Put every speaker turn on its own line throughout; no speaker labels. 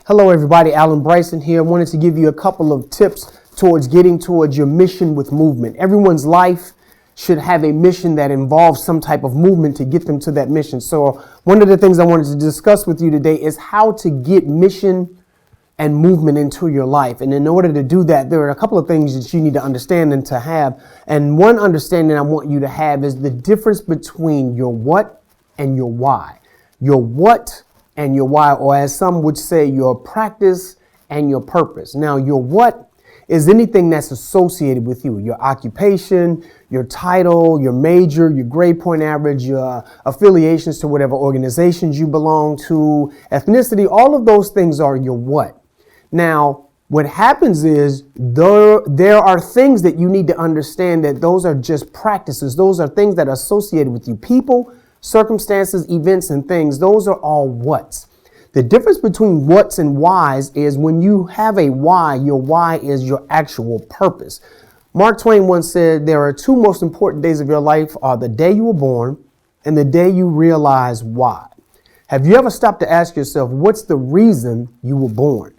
Hello everybody, Allen Bryson here. I wanted to give you a couple of tips towards getting towards your mission with movement. Everyone's life should have a mission that involves some type of movement to get them to that mission. So one of the things I wanted to discuss with you today is how to get mission and movement into your life. And in order to do that, there are a couple of things that you need to understand and to have. And one understanding I want you to have is the difference between your what and your why. Your what and your why, or as some would say, your practice and your purpose. Now, your what is anything that's associated with you, your occupation, your title, your major, your grade point average, your affiliations to whatever organizations you belong to, ethnicity, all of those things are your what. Now, what happens is there are things that you need to understand that those are just practices. Those are things that are associated with you. People, circumstances, events, and things, those are all whats. The difference between whats and whys is when you have a why, your why is your actual purpose. Mark Twain once said, there are two most important days of your life are the day you were born and the day you realize why. Have you ever stopped to ask yourself, what's the reason you were born?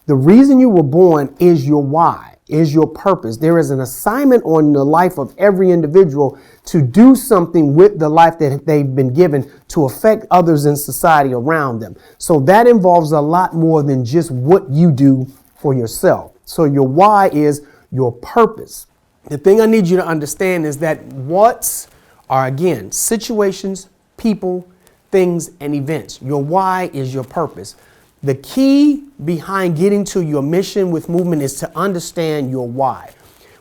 The reason you were born is your why, is your purpose. There is an assignment on the life of every individual to do something with the life that they've been given to affect others in society around them. So that involves a lot more than just what you do for yourself. So your why is your purpose. The thing I need you to understand is that whats are, again, situations, people, things, and events. Your why is your purpose. The key behind getting to your mission with movement is to understand your why.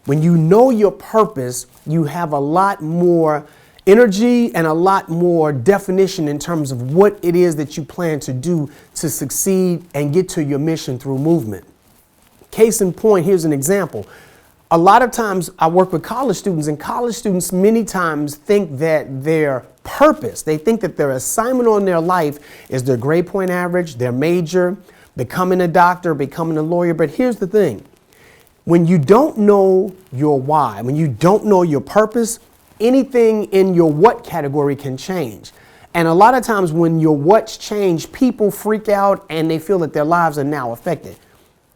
When you know your purpose, you have a lot more energy and a lot more definition in terms of what it is that you plan to do to succeed and get to your mission through movement. Case in point, here's an example. A lot of times I work with college students, and college students many times think that their purpose, they think that their assignment on their life is their grade point average, their major, becoming a doctor, becoming a lawyer. But here's the thing. When you don't know your why, when you don't know your purpose, anything in your what category can change. And a lot of times when your what's change, people freak out and they feel that their lives are now affected.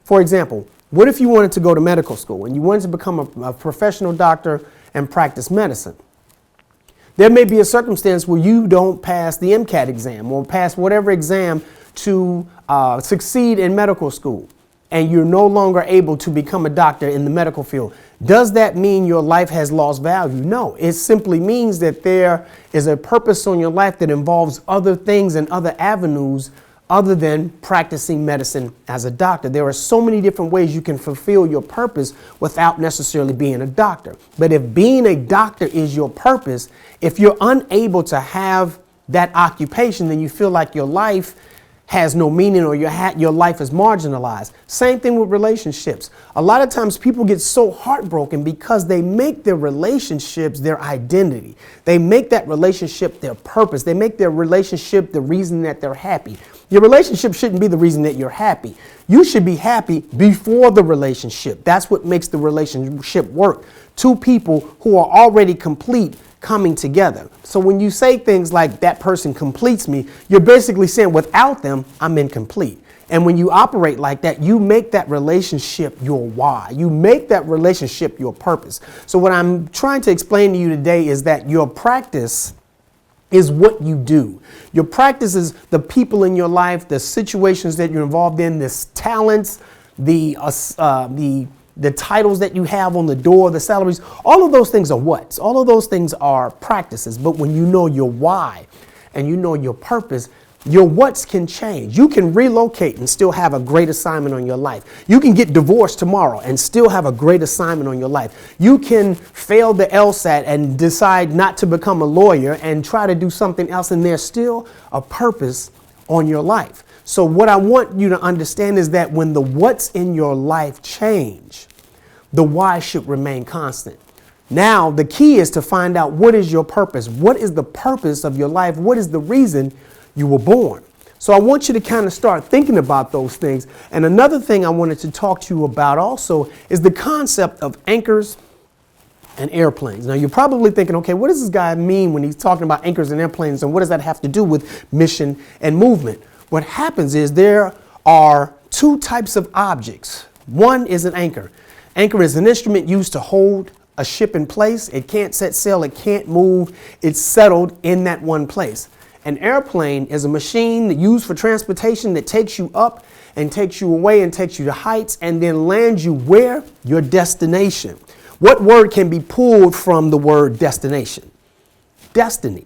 For example, what if you wanted to go to medical school and you wanted to become a professional doctor and practice medicine? There may be a circumstance where you don't pass the MCAT exam or pass whatever exam to succeed in medical school, and you're no longer able to become a doctor in the medical field. Does that mean your life has lost value? No, it simply means that there is a purpose on your life that involves other things and other avenues other than practicing medicine as a doctor. There are so many different ways you can fulfill your purpose without necessarily being a doctor. But if being a doctor is your purpose, if you're unable to have that occupation, then you feel like your life has no meaning or your life is marginalized. Same thing with relationships. A lot of times people get so heartbroken because they make their relationships their identity. They make that relationship their purpose. They make their relationship the reason that they're happy. Your relationship shouldn't be the reason that you're happy. You should be happy before the relationship. That's what makes the relationship work. Two people who are already complete coming together. So when you say things like that person completes me, you're basically saying without them, I'm incomplete. And when you operate like that, you make that relationship your why. You make that relationship your purpose. So what I'm trying to explain to you today is that your practice is what you do. Your practice is the people in your life, the situations that you're involved in, the talents, the titles that you have on the door, the salaries, all of those things are whats. All of those things are practices. But when you know your why and you know your purpose, your whats can change. You can relocate and still have a great assignment on your life. You can get divorced tomorrow and still have a great assignment on your life. You can fail the LSAT and decide not to become a lawyer and try to do something else, and there's still a purpose on your life. So what I want you to understand is that when the what's in your life change, the why should remain constant. Now, the key is to find out what is your purpose. What is the purpose of your life? What is the reason you were born? So I want you to kind of start thinking about those things. And another thing I wanted to talk to you about also is the concept of anchors and airplanes. Now, you're probably thinking, okay, what does this guy mean when he's talking about anchors and airplanes, and what does that have to do with mission and movement? What happens is there are two types of objects. One is an anchor. Anchor is an instrument used to hold a ship in place. It can't set sail. It can't move. It's settled in that one place. An airplane is a machine used for transportation that takes you up and takes you away and takes you to heights and then lands you where? Your destination. What word can be pulled from the word destination? Destiny.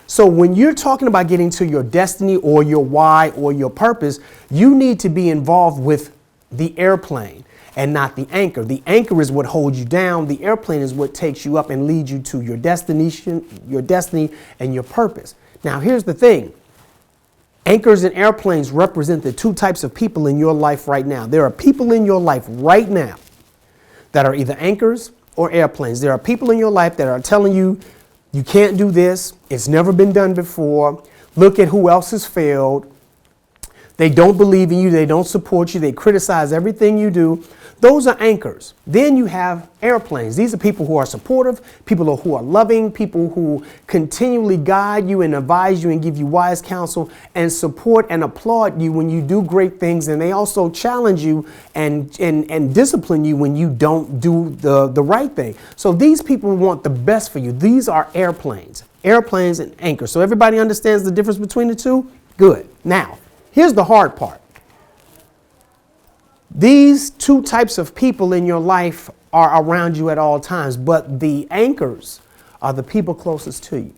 So when you're talking about getting to your destiny or your why or your purpose, you need to be involved with the airplane and not the anchor. The anchor is what holds you down. The airplane is what takes you up and leads you to your destination, your destiny, and your purpose. Now, here's the thing. Anchors and airplanes represent the two types of people in your life right now. There are people in your life right now that are either anchors or airplanes. There are people in your life that are telling you, you can't do this. It's never been done before. Look at who else has failed. They don't believe in you. They don't support you. They criticize everything you do. Those are anchors. Then you have airplanes. These are people who are supportive, people who are loving, people who continually guide you and advise you and give you wise counsel and support and applaud you when you do great things. And they also challenge you and discipline you when you don't do the right thing. So these people want the best for you. These are airplanes and anchors. So everybody understands the difference between the two? Good. Now, here's the hard part. These two types of people in your life are around you at all times, but the anchors are the people closest to you.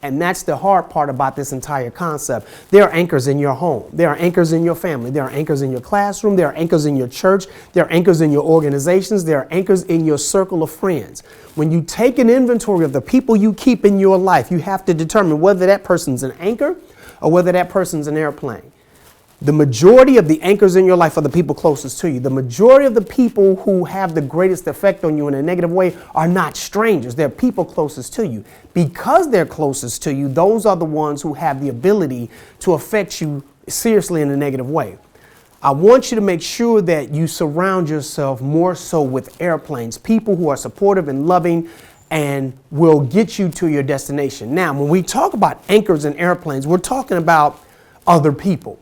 And that's the hard part about this entire concept. There are anchors in your home. There are anchors in your family. There are anchors in your classroom. There are anchors in your church. There are anchors in your organizations. There are anchors in your circle of friends. When you take an inventory of the people you keep in your life, you have to determine whether that person's an anchor or whether that person's an airplane. The majority of the anchors in your life are the people closest to you. The majority of the people who have the greatest effect on you in a negative way are not strangers. They're people closest to you. Because they're closest to you, those are the ones who have the ability to affect you seriously in a negative way. I want you to make sure that you surround yourself more so with airplanes, people who are supportive and loving and will get you to your destination. Now, when we talk about anchors and airplanes, we're talking about other people.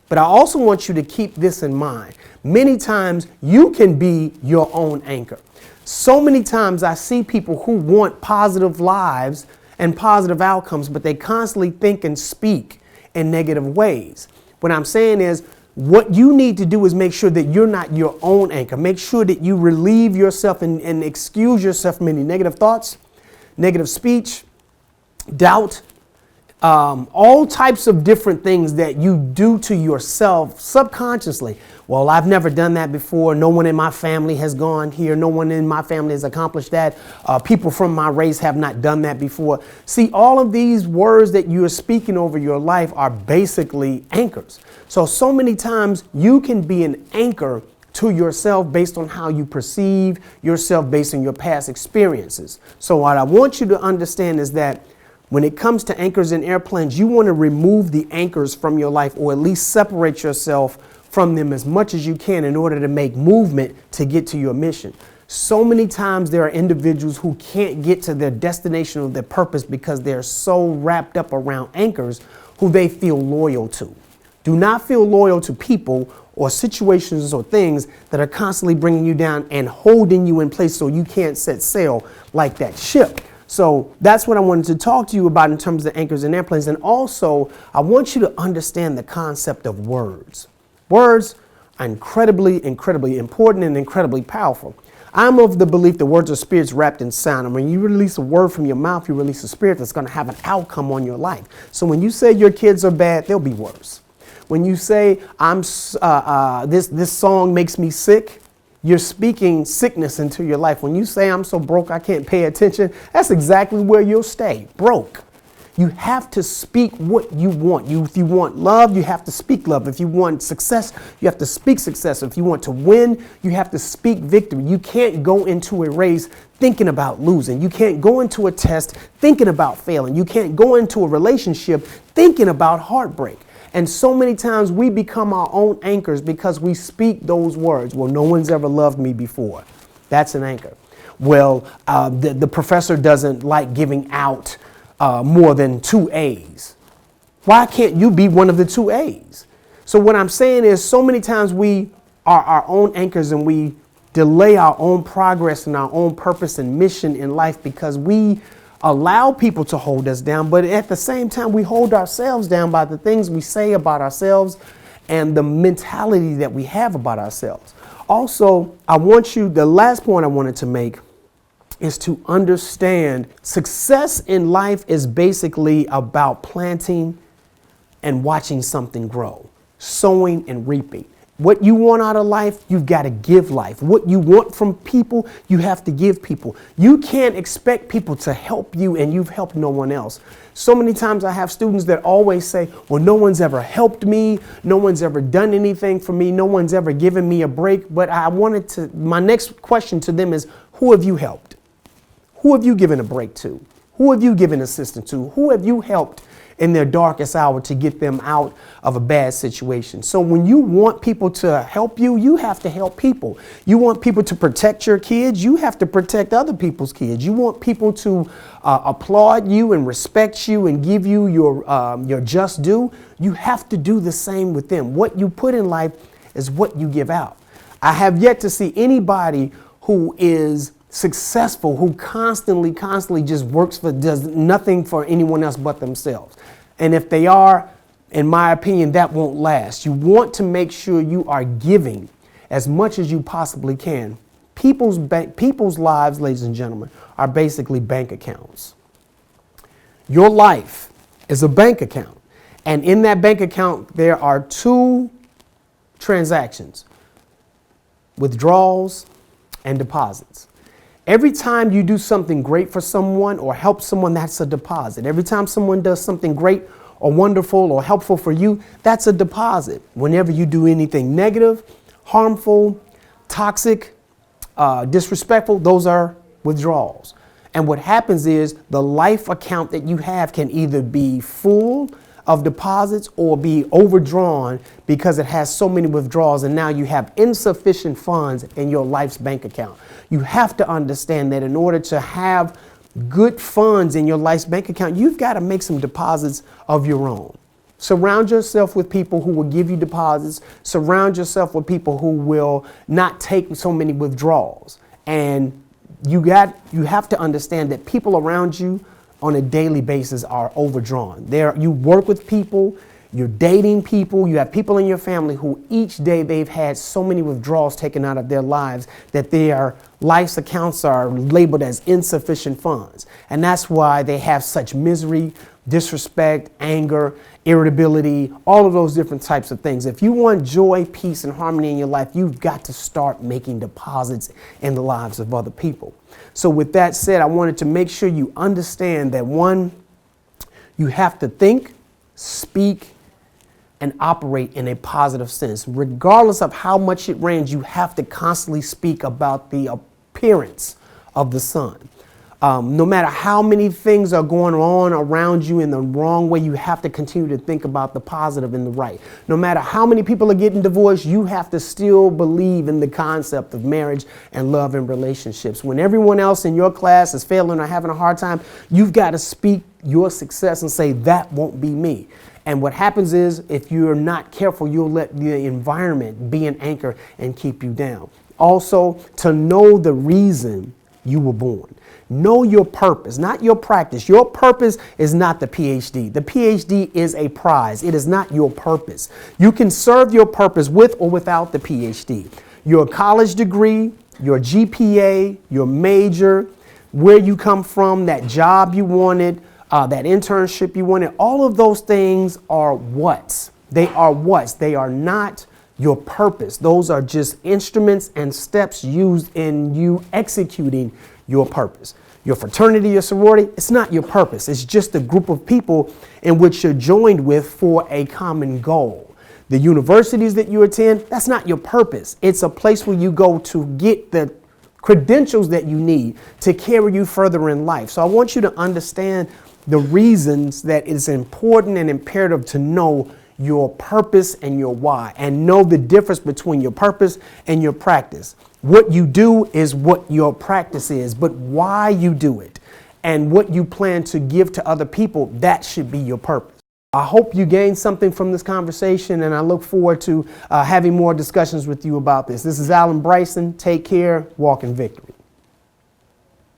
But I also want you to keep this in mind. Many times you can be your own anchor. So many times I see people who want positive lives and positive outcomes, but they constantly think and speak in negative ways. What I'm saying is, what you need to do is make sure that you're not your own anchor. Make sure that you relieve yourself and excuse yourself from any negative thoughts, negative speech, doubt, all types of different things that you do to yourself subconsciously. Well, I've never done that before. No one in my family has gone here. No one in my family has accomplished that. People from my race have not done that before. See, all of these words that you are speaking over your life are basically anchors. So many times you can be an anchor to yourself based on how you perceive yourself based on your past experiences. So what I want you to understand is that when it comes to anchors and airplanes, you want to remove the anchors from your life, or at least separate yourself from them as much as you can in order to make movement to get to your mission. So many times there are individuals who can't get to their destination or their purpose because they're so wrapped up around anchors who they feel loyal to. Do not feel loyal to people or situations or things that are constantly bringing you down and holding you in place so you can't set sail like that ship. So that's what I wanted to talk to you about in terms of anchors and airplanes. And also, I want you to understand the concept of words. Words are incredibly important and incredibly powerful. I'm of the belief that words are spirits wrapped in sound. And when you release a word from your mouth, you release a spirit that's going to have an outcome on your life. So when you say your kids are bad, they'll be worse. When you say this song makes me sick, you're speaking sickness into your life. When you say I'm so broke I can't pay attention, that's exactly where you'll stay, broke. You have to speak what you want. If you want love, you have to speak love. If you want success, you have to speak success. If you want to win, you have to speak victory. You can't go into a race thinking about losing. You can't go into a test thinking about failing. You can't go into a relationship thinking about heartbreak. And so many times we become our own anchors because we speak those words. Well, no one's ever loved me before. That's an anchor. Well, the professor doesn't like giving out more than 2 A's. Why can't you be one of the 2 A's? So what I'm saying is so many times we are our own anchors and we delay our own progress and our own purpose and mission in life because we allow people to hold us down. But at the same time, we hold ourselves down by the things we say about ourselves and the mentality that we have about ourselves. Also, the last point I wanted to make is to understand success in life is basically about planting and watching something grow, sowing and reaping. What you want out of life, you've got to give life. What you want from people, you have to give people. You can't expect people to help you and you've helped no one else. So many times I have students that always say, well, no one's ever helped me. No one's ever done anything for me. No one's ever given me a break. But my next question to them is, who have you helped? Who have you given a break to? Who have you given assistance to? Who have you helped in their darkest hour to get them out of a bad situation? So when you want people to help you, you have to help people. You want people to protect your kids, you have to protect other people's kids. You want people to applaud you and respect you and give you your just due. You have to do the same with them. What you put in life is what you give out. I have yet to see anybody who is successful, who constantly just does nothing for anyone else but themselves. And if they are, in my opinion, that won't last. You want to make sure you are giving as much as you possibly can. People's lives, ladies and gentlemen, are basically bank accounts. Your life is a bank account. And in that bank account, there are two transactions: withdrawals and deposits. Every time you do something great for someone or help someone, that's a deposit. Every time someone does something great or wonderful or helpful for you, that's a deposit. Whenever you do anything negative, harmful, toxic, disrespectful, those are withdrawals. And what happens is the life account that you have can either be full of deposits or be overdrawn because it has so many withdrawals, and now you have insufficient funds in your life's bank account. You have to understand that in order to have good funds in your life's bank account, you've got to make some deposits of your own. Surround yourself with people who will give you deposits. Surround yourself with people who will not take so many withdrawals. And you have to understand that people around you on a daily basis are overdrawn. You work with people, you're dating people, you have people in your family who each day they've had so many withdrawals taken out of their lives that their life's accounts are labeled as insufficient funds. And that's why they have such misery, disrespect, anger, irritability, all of those different types of things. If you want joy, peace, and harmony in your life, you've got to start making deposits in the lives of other people. So with that said, I wanted to make sure you understand that one, you have to think, speak, and operate in a positive sense. Regardless of how much it rains, you have to constantly speak about the appearance of the sun. No matter how many things are going on around you in the wrong way, you have to continue to think about the positive and the right. No matter how many people are getting divorced, you have to still believe in the concept of marriage and love and relationships. When everyone else in your class is failing or having a hard time, you've got to speak your success and say, that won't be me. And what happens is, if you're not careful, you'll let the environment be an anchor and keep you down. Also, to know the reason you were born. Know your purpose, not your practice. Your purpose is not the PhD. The PhD is a prize. It is not your purpose. You can serve your purpose with or without the PhD. Your college degree, your GPA, your major, where you come from, that job you wanted, that internship you wanted, all of those things are whats. They are whats. They are not your purpose. Those are just instruments and steps used in you executing your purpose. Your fraternity, your sorority, it's not your purpose. It's just a group of people in which you're joined with for a common goal. The universities that you attend, that's not your purpose. It's a place where you go to get the credentials that you need to carry you further in life. So I want you to understand the reasons that it's important and imperative to know your purpose and your why, and know the difference between your purpose and your practice. What you do is what your practice is, but why you do it and what you plan to give to other people, that should be your purpose. I hope you gained something from this conversation, and I look forward to having more discussions with you about this. This is Allen Bryson. Take care. Walk in victory.